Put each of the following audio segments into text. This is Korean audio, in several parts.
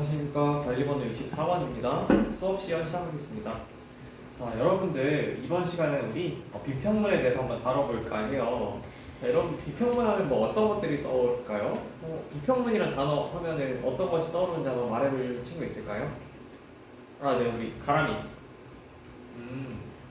안녕하십니까. 관리번호 64번입니다. 수업 시간 시작하겠습니다. 자, 여러분들 이번 시간에 우리 비평문에 대해서 한번 다뤄볼까 해요. 자, 여러분 비평문 하면 뭐 어떤 것들이 떠오를까요? 비평문이란 단어 하면은 어떤 것이 떠오르는지 한번 말해볼 친구 있을까요? 아, 네, 우리 가람이.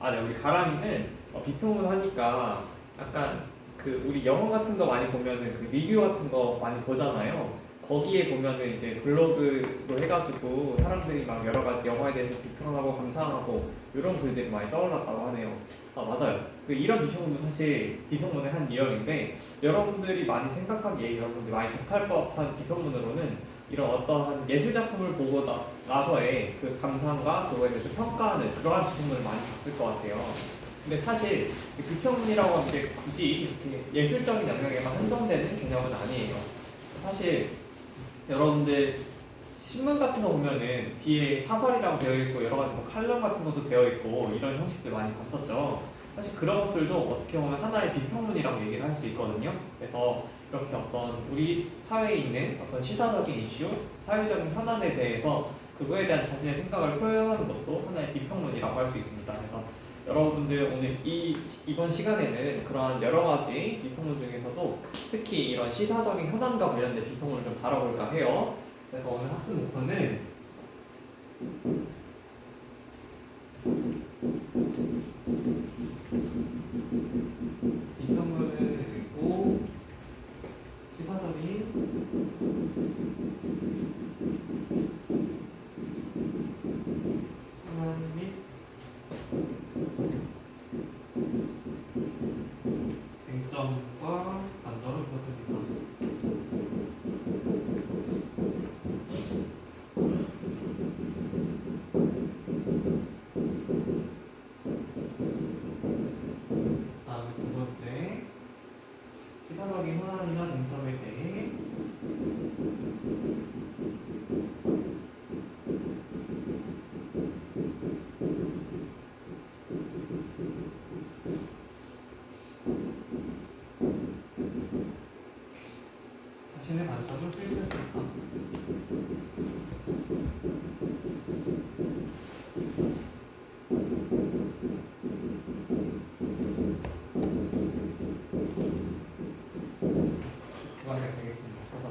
네, 우리 가람이는 비평문 하니까 약간 그 우리 영화 같은 거 많이 보면은 그 리뷰 같은 거 많이 보잖아요. 거기에 보면은 이제 블로그로 해가지고 사람들이 막 여러 가지 영화에 대해서 비평하고 감상하고 이런 글들이 많이 떠올랐다고 하네요. 아, 맞아요. 그 이런 비평문도 사실 비평문의 한 유형인데 여러분들이 많이 생각하기에 여러분들이 많이 접할 법한 비평문으로는 이런 어떠한 예술 작품을 보고 나서의 그 감상과 그거에 대해서 평가하는 그러한 비평문을 많이 봤을 것 같아요. 근데 사실 비평문이라고 하는 게 굳이 이렇게 예술적인 영역에만 한정되는 개념은 아니에요. 사실 여러분들 신문 같은 거 보면은 뒤에 사설이라고 되어 있고 여러 가지 뭐 칼럼 같은 것도 되어 있고 이런 형식들 많이 봤었죠. 사실 그런 것들도 어떻게 보면 하나의 비평문이라고 얘기를 할 수 있거든요. 그래서 이렇게 어떤 우리 사회에 있는 어떤 시사적인 이슈, 사회적인 현안에 대해서 그거에 대한 자신의 생각을 표현하는 것도 하나의 비평문이라고 할 수 있습니다. 그래서 여러분들 오늘 이번 시간에는 그러한 여러 가지 비평문 중에서도 특히 이런 시사적인 현안과 관련된 비평문을 좀 다뤄볼까 해요. 그래서 오늘 학습 목표는 비평문을 읽고 시사적인 현안 및 쟁점과 관점을 펴보겠다. 다음에 두 번째, 시사적인 현안이나 쟁점에 대해 자신의 관점을 표현할 수 있다. 되겠습니다. 그래서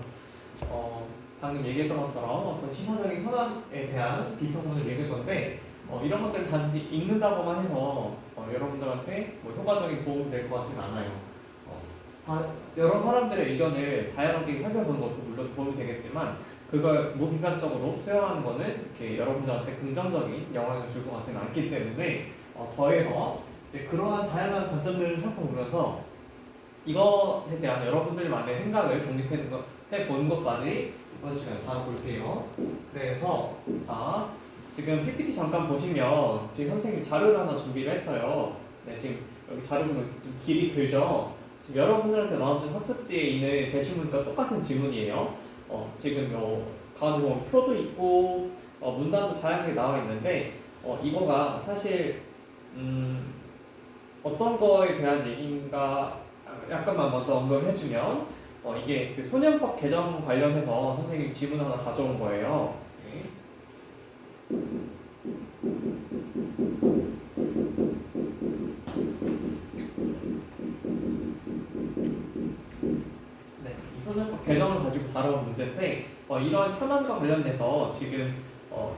방금 얘기했던 것처럼 어떤 시사적인 현안에 대한 비평문을 읽을 건데 이런 것들을 단순히 읽는다고만 해서 여러분들한테 뭐 효과적인 도움이 될 것 같지는 않아요. 여러 사람들의 의견을 다양하게 살펴보는 것도 물론 도움이 되겠지만 그걸 무비판적으로 수용하는 거는 이렇게 여러분들한테 긍정적인 영향을 줄 것 같지는 않기 때문에 더해서 그러한 다양한 관점들을 살펴보면서 이것에 대한 여러분들만의 생각을 정립해 보는 것까지 이번 시간에 다뤄볼게요. 그래서 자 지금 PPT 잠깐 보시면 지금 선생님 자료를 하나 준비를 했어요. 네, 지금 여기 자료 보면 좀 길이 길죠. 지금 여러분들한테 나눠준 학습지에 있는 제시문과 똑같은 지문이에요. 지금 가운데 보면 표도 있고 문단도 다양하게 나와 있는데 이거가 사실 어떤 거에 대한 얘기인가 약간만 먼저 언급을 해주면 이게 그 소년법 개정 관련해서 선생님 지문 하나 가져온 거예요. 네, 이 소년법 개정을 가지고 다뤄온 문제인데 이런 현안과 관련해서 지금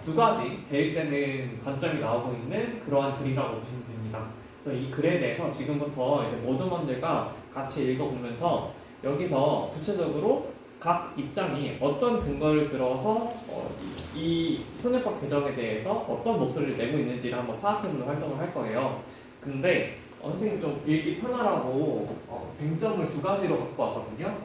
두 가지 대립되는 관점이 나오고 있는 그러한 글이라고 보시면 됩니다. 그래서 이 글에 대해서 지금부터 이제 모든 분들과 같이 읽어보면서 여기서 구체적으로 각 입장이 어떤 근거를 들어서 이 소년법 개정에 대해서 어떤 목소리를 내고 있는지를 한번 파악해보는 활동을 할 거예요. 근데 선생님 좀 읽기 편하라고 쟁점을 두 가지로 갖고 왔거든요.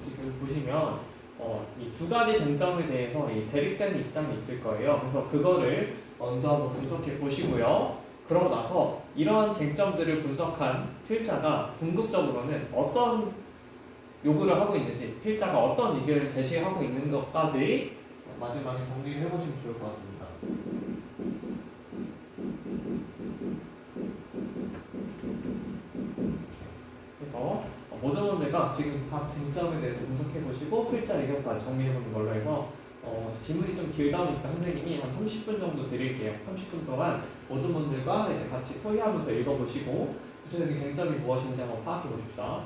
지금 보시면 이 두 가지 쟁점에 대해서 이 대립되는 입장이 있을 거예요. 그래서 그거를 먼저 한번 분석해 보시고요. 그러고 나서 이러한 쟁점들을 분석한 필자가 궁극적으로는 어떤 요구를 하고 있는지, 필자가 어떤 의견을 제시하고 있는 것까지 마지막에 정리를 해보시면 좋을 것 같습니다. 그래서 모전원들과 지금 각 쟁점에 대해서 분석해보시고 필자 의견까지 정리해보는 걸로 해서 질문이 좀 길다 보니까 선생님이 한 30분 정도 드릴게요. 30분 동안 모든 분들과 이제 같이 토의하면서 읽어보시고 구체적인 쟁점이 무엇인지 한번 파악해 보십시다.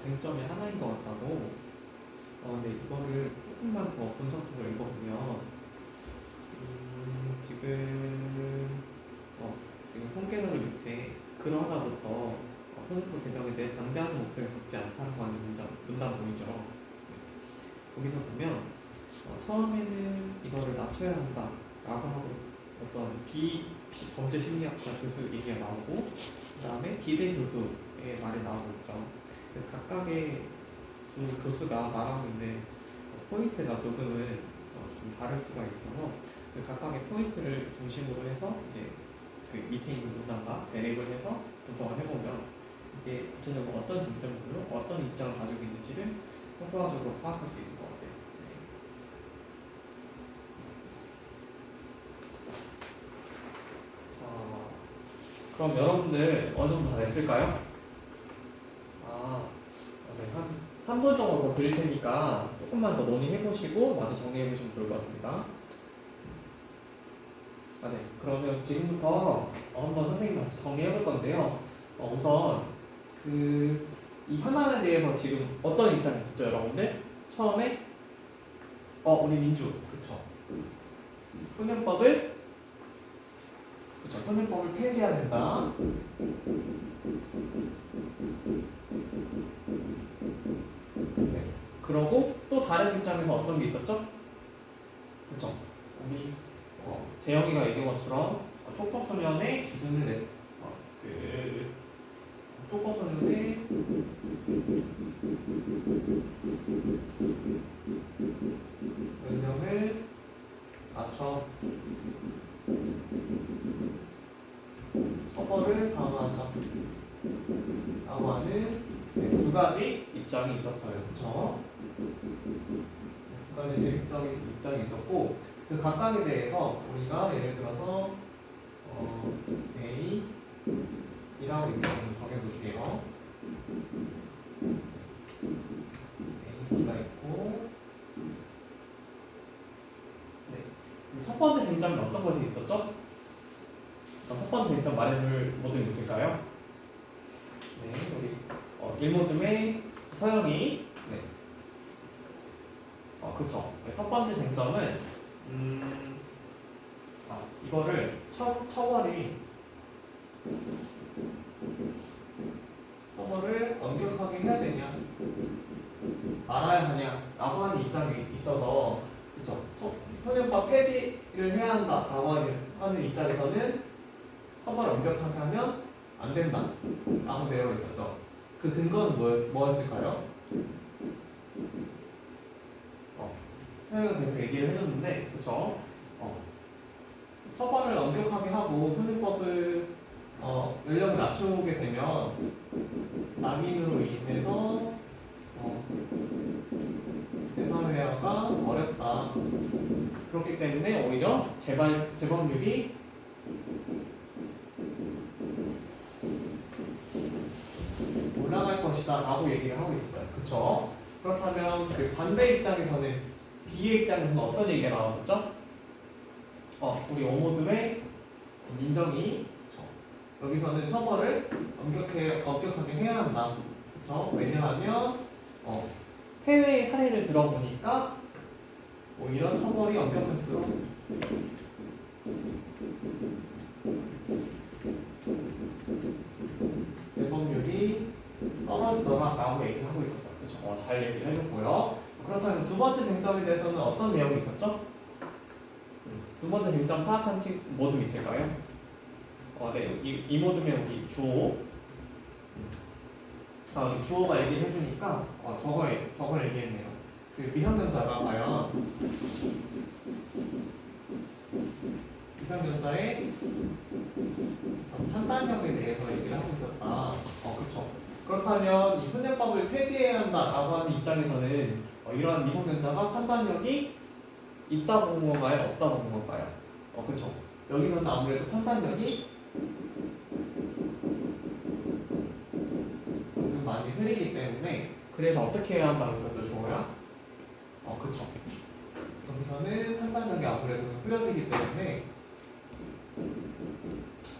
쟁점이 하나인 것 같다고. 근데 이거를 조금만 더 분석적으로 읽어보면 지금 통계서를 밑에 그러하다부터 선거 개정에 대해 반대하는 목소리가 적지 않다라고 하는 문단 보이죠. 거기서 보면 처음에는 이거를 낮춰야 한다라고 하고 어떤 범죄 심리학자 교수 얘기가 나오고 그 다음에 기대 교수의 말이 나오고 있죠. 각각의 두 교수가 말하고 있는 포인트가 조금은 좀 다를 수가 있어서 그 각각의 포인트를 중심으로 해서 이제 그 밑에 있는 문단과 대립을 해서 분석을 해보면 이게 구체적으로 어떤 쟁점으로 어떤 입장을 가지고 있는지를 효과적으로 파악할 수 있을 것 같아요. 자, 그럼 여러분들 어느 정도 다 됐을까요? 네, 한 3분 정도 더 드릴 테니까 조금만 더 논의해보시고 마저 정리해보시면 좋을 것 같습니다. 네. 그러면 지금부터 한번 선생님 같이 정리해볼 건데요. 우선 이 현안에 대해서 지금 어떤 입장이 있었죠, 여러분들? 처음에 우리 민주, 그쵸? 소년법을 폐지해야 된다. 네. 그러고 또 다른 입장에서 어떤 게 있었죠? 그쵸? 우리 재영이가 얘기한 것처럼 촉법소년의 기준을 촉법소년의 연령을 낮춰 처벌을 강화하자 라고 하는 두 가지 입장이 있었어요. 그쵸? 두 가지 입장이 있었고 그 각각에 대해서 우리가 예를 들어서 A이라고 정해볼게요. A가 있고 네. 첫 번째 쟁점은 어떤 것이 있었죠? 첫 번째 쟁점 말해줄 모든 있을까요? 네, 우리 일모즘의 서영이 네. 그쵸. 첫 번째 쟁점은 이거를 처벌을 엄격하게 해야 되냐 말아야 하냐 라고 하는 입장이 있어서 그쵸. 소년법 폐지를 해야 한다 라고 하는 입장에서는 처벌을 엄격하게 하면 안 된다 라고 되어 있었죠. 그 근거는 뭐였을까요? 선생님은 계속 얘기를 해줬는데 그쵸? 처벌을 엄격하게 하고 소년법을 연령을 낮추게 되면 낙인으로 인해서 재사회화가 어렵다. 그렇기 때문에 오히려 재범률이 올라갈 것이다 라고 얘기를 하고 있었어요. 그쵸? 그렇다면 그 반대 입장에서는 B의 입장에서는 어떤 얘기가 나왔었죠? 우리 오모듬의 민정이 여기서는 처벌을 엄격하게 해야 한다. 그쵸? 왜냐하면 해외의 사례를 들어보니까 오히려 처벌이 엄격할수록 재범률이 떨어지더라 라고 얘기를 하고 있었어요. 그쵸? 잘 얘기를 해줬고요. 그렇다면 두 번째 쟁점에 대해서는 어떤 내용이 있었죠? 두 번째 쟁점 파악한 모둠 있을까요? 네, 이 모둠의 여기 주어 주어가 얘기를 해주니까 저걸 얘기했네요. 그 미성년자가 과연 미성년자의 판단력에 대해서 얘기를 하고 있었다. 그쵸. 그렇다면 이 소년법을 폐지해야 한다라고 하는 입장에서는 이러한 미성년자가 판단력이 있다고 본 건가요? 없다고 본 건가요? 그쵸. 여기서는 아무래도 판단력이 좀 많이 흐리기 때문에 그래서 어떻게 해야 한다고 했었죠, 주어야? 그쵸. 여기서는 판단력이 아무래도 흐려지기 때문에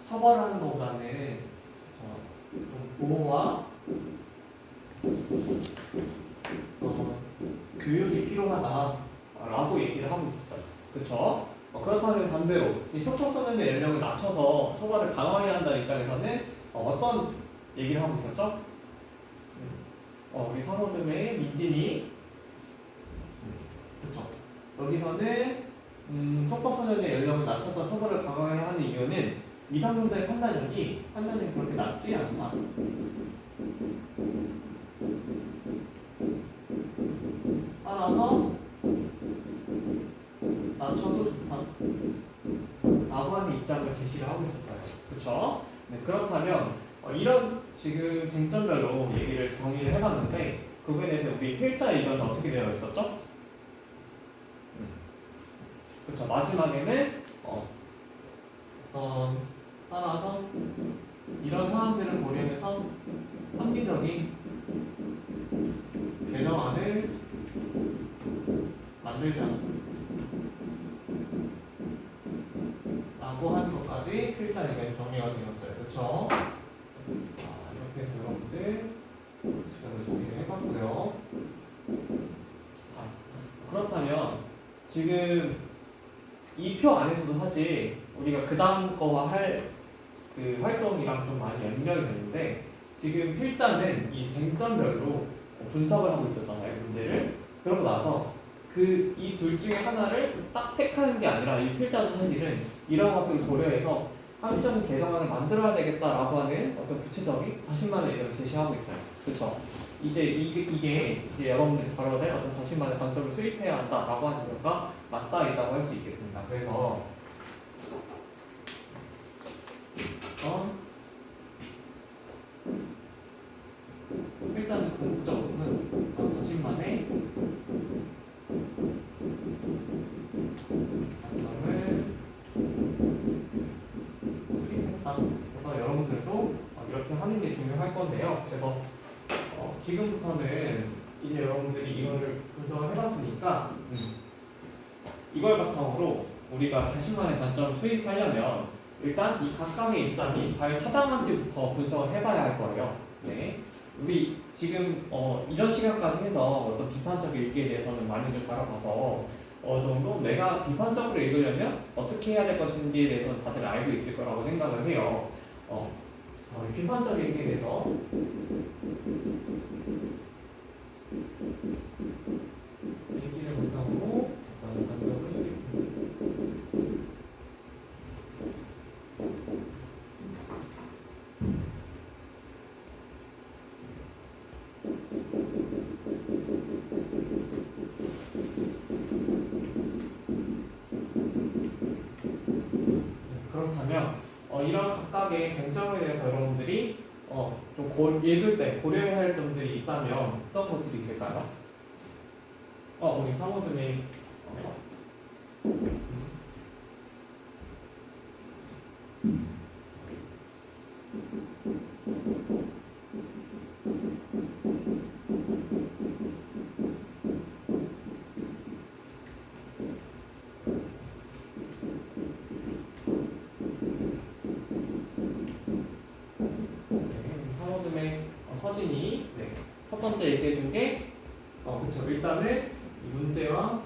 처벌하는 것보다는 좀 보호와 교육이 필요하다라고 얘기를 하고 있었어요. 그쵸? 그렇다면 반대로 이 촉법소년의 연령을 낮춰서 처벌을 강화해야 한다는 입장에서는 어떤 얘기를 하고 있었죠? 우리 상호들의 민진이 그쵸? 여기서는 촉법소년의 연령을 낮춰서 처벌을 강화해야 하는 이유는 미성년자의 판단력이 그렇게 낮지 않다. 따라서 낮춰도 좋다. 라고 하는 입장을 제시를 하고 있었어요. 그쵸? 네, 그렇다면 이런 지금 쟁점별로 얘기를 정리를 해봤는데 그 부분에 대해서 우리 필자 의견은 어떻게 되어 있었죠? 그쵸? 마지막에는 따라서 이런 사항들을 고려해서 합리적인 개정안을 만들자 라고 하는 것까지 필자 의견 정리가 되었어요. 그쵸? 이렇게 해서 여러분들 구체적으로 정리를 해봤고요. 자, 그렇다면 지금 이 표 안에서도 사실 우리가 그 다음 거와 할 그 활동이랑 좀 많이 연결이 되는데 지금 필자는 이 쟁점별로 분석을 하고 있었잖아요, 문제를. 그러고 나서 이 둘 중에 하나를 딱 택하는 게 아니라 이 필자도 사실은 이런 것들을 고려해서 합리적인 개정안을 만들어야 되겠다라고 하는 어떤 구체적인 자신만의 의견을 제시하고 있어요. 그렇죠? 이게 이제 여러분들이 다뤄야 될 어떤 자신만의 관점을 수립해야 한다라고 하는 거가 맞다이라고 할 수 있겠습니다. 그래서 일단은 궁극적으로는 자신만의 관점을 수립했다. 그래서 여러분들도 이렇게 하는 게 중요할 건데요. 그래서 지금부터는 이제 여러분들이 이거를 분석을 해봤으니까 이걸 바탕으로 우리가 자신만의 관점을 수립하려면 일단 이 각각의 입장이 과연 타당한지부터 분석을 해봐야 할 거예요. 네. 우리 지금 이전 시간까지 해서 어떤 비판적 읽기에 대해서는 많이들 다뤄봐서 어느 정도 내가 비판적으로 읽으려면 어떻게 해야 될 것인지에 대해서는 다들 알고 있을 거라고 생각을 해요. 비판적 읽기에 대해서 읽기를 바탕으로 관점을 수립합니다. 그렇다면 이런 각각의 쟁점에 대해서 여러분들이 좀 읽을 때 고려해야 할 점들이 있다면 어떤 것들이 있을까요? 우리 사모님이 서진이 첫 번째 얘기해 준 게 그쵸. 일단은 이 문제와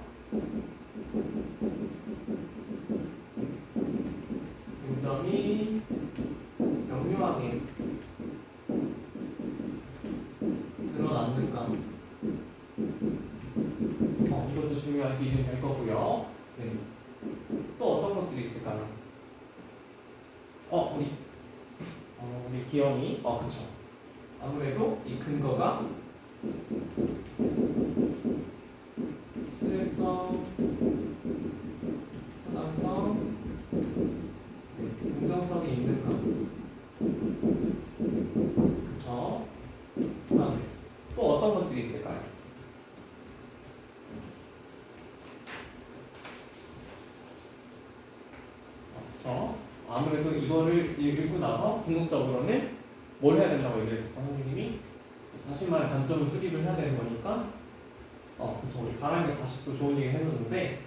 쟁점이 명료하게 드러났는가 이것도 중요한 기준이 될 거고요. 네. 또 어떤 것들이 있을까요? 우리 기영이 그쵸. 아무래도 이 근거가 실질성, 타당성, 공정성이 있는가? 그쵸? 그다음에 또 어떤 것들이 있을까요? 그쵸? 아무래도 이거를 읽고 나서 궁극적으로는 뭘 해야 된다고 얘기를 했었죠, 선생님이? 자신만의 관점을 수립을 해야 되는 거니까 그쵸. 우리 가랑이가 다시 또 좋은 얘기 해줬는데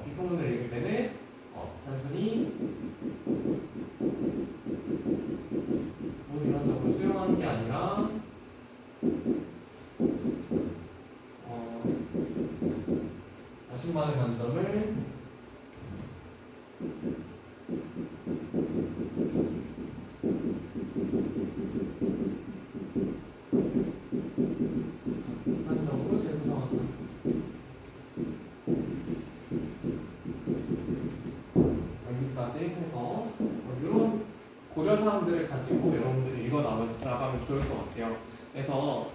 비평문을 읽을 때는 단순히 뭐 이런적으로 수용하는 게 아니라 자신만의 관점을 객관적으로 재구성한다. 여기까지 해서 이런 고려사항들을 가지고 여러분들이 읽어나가면 좋을 것 같아요. 그래서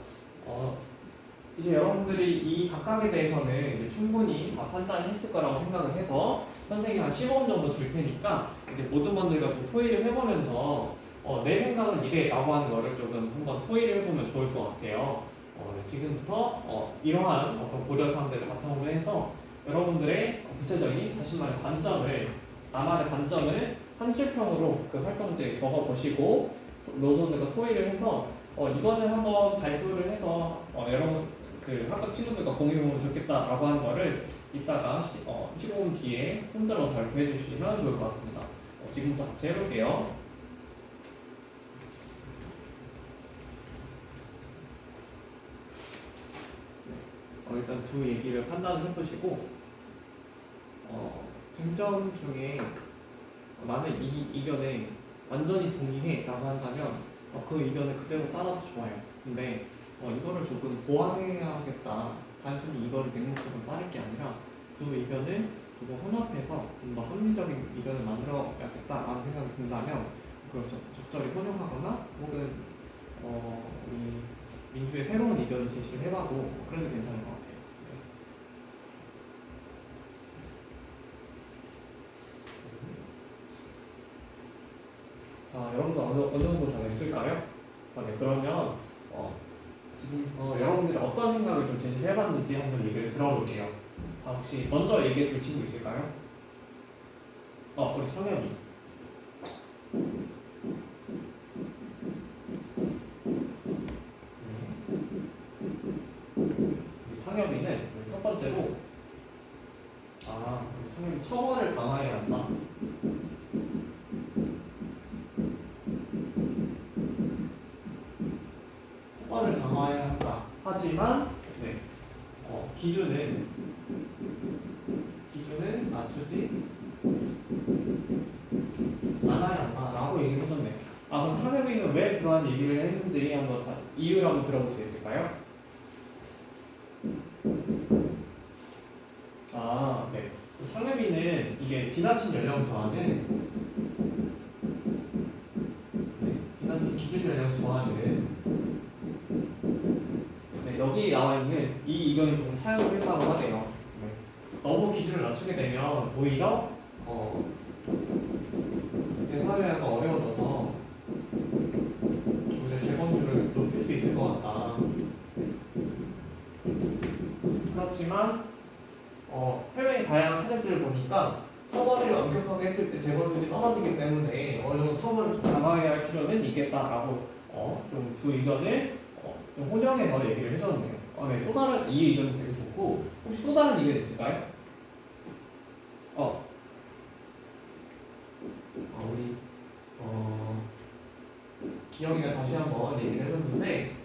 이제 여러분들이 이 각각에 대해서는 이제 충분히 다 판단했을 거라고 생각을 해서 선생님이 한 15분 정도 줄 테니까 이제 모든 분들과 좀 토의를 해보면서 내 생각은 이래라고 하는 거를 조금 한번 토의를 해보면 좋을 것 같아요. 지금부터 이러한 어떤 고려사항들을 바탕으로 해서 여러분들의 구체적인 자신만의 관점을 나만의 관점을 한 줄평으로 그 활동지에 적어보시고 노동들과 토의를 해서 이거는 한번 발표를 해서 여러분 그 학급 친구들과 공유해보면 좋겠다라고 하는 거를 이따가 15분 뒤에 손들어서 발표해 주시면 좋을 것 같습니다. 지금부터 같이 해볼게요. 일단 두 얘기를 판단을 해보시고 중점 중에 나는 이 의견에 완전히 동의해 라고 한다면 그 의견을 그대로 따라도 좋아요. 근데 이거를 조금 보완해야겠다, 단순히 이거를 냉목적으로 따를 게 아니라 두 의견을 두고 혼합해서 좀 더 합리적인 의견을 만들어야겠다라는 생각이 든다면 그걸 적절히 혼용하거나 혹은 우리 민주의 새로운 의견을 제시를 해봐도 그래도 괜찮을 것 같아요. 자, 여러분들 어느 정도 다 됐을까요? 네, 그러면 지금부터 여러분들이 어떤 생각을 좀 제시를 해봤는지 한번 얘기를 들어볼게요. 혹시 먼저 얘기해 줄 친구 있을까요? 우리 창엽이. 우리 창엽이는 첫 번째로 우리 창엽이 처벌을 강화해야 한다. 처벌을 강화해야 한다. 하지만 기준은 낮추지 않아야 한다라고 얘기를 해줬네. 그럼 창엽이는 왜 그러한 얘기를 했는지 한번 이유를 한번 들어볼 수 있을까요? 네. 창엽이는 이게 지나친 연령 저하는 지나친 기준 연령 저하는 여기 나와 있는 이 의견을 조금 사용을 했다고 하네요. 너무 기준을 낮추게 되면 오히려 재사료화가 어려워져서 오히려 재건율을 높일 수 있을 것 같다. 그렇지만 해외의 다양한 사례들을 보니까 처벌을 엄격하게 했을 때 재건율이 떨어지기 때문에 어느 정도 처벌을 좀 강화해야 할 필요는 있겠다라고 좀 두 의견을 좀 혼용해서 얘기를 해줬네요. 네, 또 다른 이 의견이 되게 좋고 혹시 또 다른 의견 있을까요? 우리 기영이가 다시 한번 얘기를 해줬는데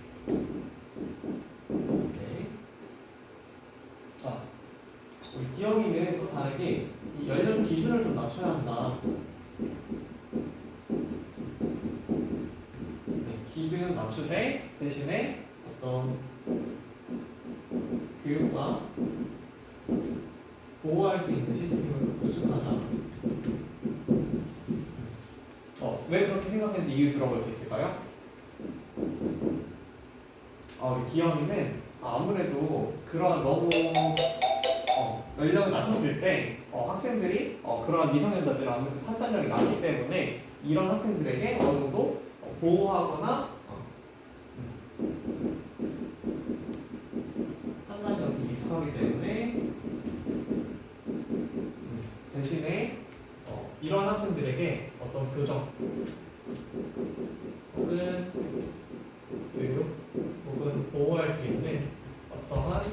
우리 기영이는 또 다르게 이 연령 기준을 좀 낮춰야 한다. 기준은 낮추되 대신에 어떤 교육과 보호할 수 있는 시스템을 구축하자. 왜 그렇게 생각했는지 이유 들어볼 수 있을까요? 우리 기영이는 아무래도 그런 너무 연령을 낮췄을 때 학생들이 그러한 미성년자들 아무래도 판단력이 낮기 때문에 이런 학생들에게 어느 정도 보호하거나 판단력이 미숙하기 때문에 대신에 이런 학생들에게 어떤 교정 혹은 교육 혹은 보호할 수 있는 어떠한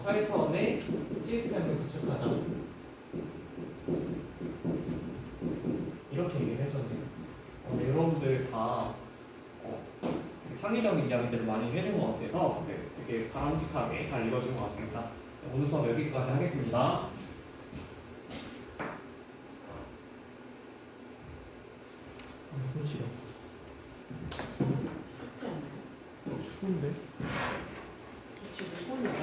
사회 차원의 시스템을 구축하자 이렇게 얘기를 해줬네요. 여러분들 다 되게 창의적인 이야기들을 많이 해준 것 같아서 되게 바람직하게 잘 읽어준 것 같습니다. 오늘 수업 여기까지 하겠습니다. 손 시려. 추운데? 지금 손이 와요.